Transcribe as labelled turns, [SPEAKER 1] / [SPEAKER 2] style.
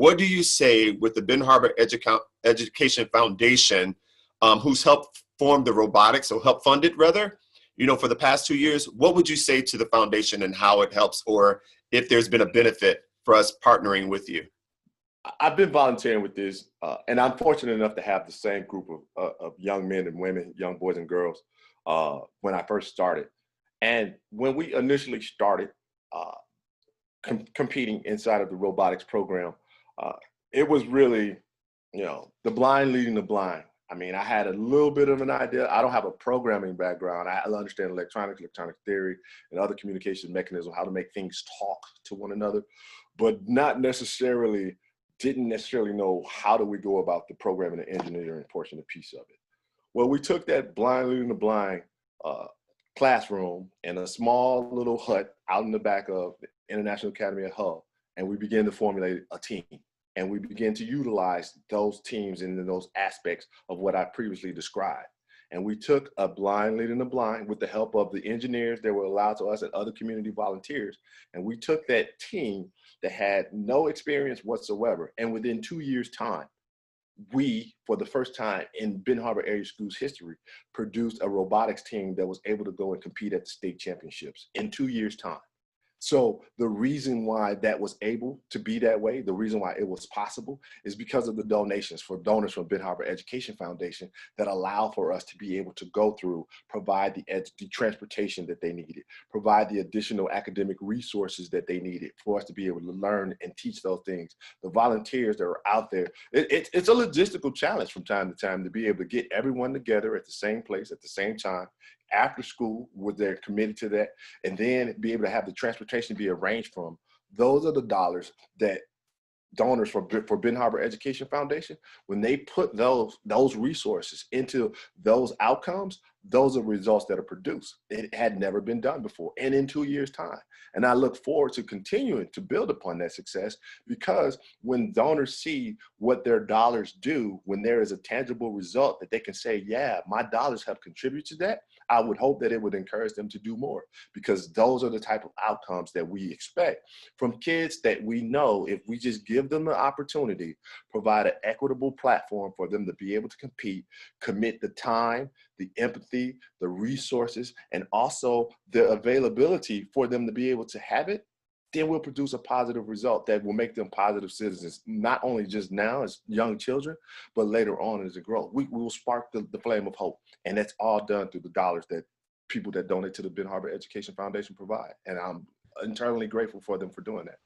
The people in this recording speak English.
[SPEAKER 1] what do you say with the Ben Harbor Education Foundation, who's helped form the robotics, or helped fund it rather, for the past 2 years? What would you say to the foundation and how it helps, or if there's been a benefit for us partnering with you?
[SPEAKER 2] I've been volunteering with this, and I'm fortunate enough to have the same group of young men and women, young boys and girls, when I first started. And when we initially started competing inside of the robotics program, uh, it was really, the blind leading the blind. I mean, I had a little bit of an idea. I don't have a programming background. I understand electronic theory, and other communication mechanisms, how to make things talk to one another, but didn't necessarily know how do we go about the programming and engineering portion, a piece of it. Well, we took that blind leading the blind classroom in a small little hut out in the back of the International Academy at Hull, and we began to formulate a team. And we began to utilize those teams and those aspects of what I previously described. And we took a blind leading the blind with the help of the engineers that were allowed to us and other community volunteers. And we took that team that had no experience whatsoever. And within 2 years' time, we, for the first time in Ben Harbor Area Schools history, produced a robotics team that was able to go and compete at the state championships in 2 years' time. So the reason why that was able to be that way, the reason why it was possible, is because of the donors from Ben Harbor Education Foundation that allow for us to be able to go through, provide the transportation that they needed, provide the additional academic resources that they needed for us to be able to learn and teach those things. The volunteers that are out there, it's a logistical challenge from time to time to be able to get everyone together at the same place at the same time, after school, where they're committed to that, and then be able to have the transportation be arranged for them. Those are the dollars that donors for Ben Harbor Education Foundation, when they put those resources into those outcomes, those are results that are produced. It had never been done before, and in 2 years' time. And I look forward to continuing to build upon that success, because when donors see what their dollars do, when there is a tangible result that they can say, yeah, my dollars have contributed to that, I would hope that it would encourage them to do more, because those are the type of outcomes that we expect from kids that we know, if we just give them the opportunity, provide an equitable platform for them to be able to compete, commit the time, the empathy, the resources, and also the availability for them to be able to have it, then we'll produce a positive result that will make them positive citizens, not only just now as young children, but later on as they grow. We will spark the flame of hope. And that's all done through the dollars that people that donate to the Ben Harbor Education Foundation provide. And I'm internally grateful for them for doing that.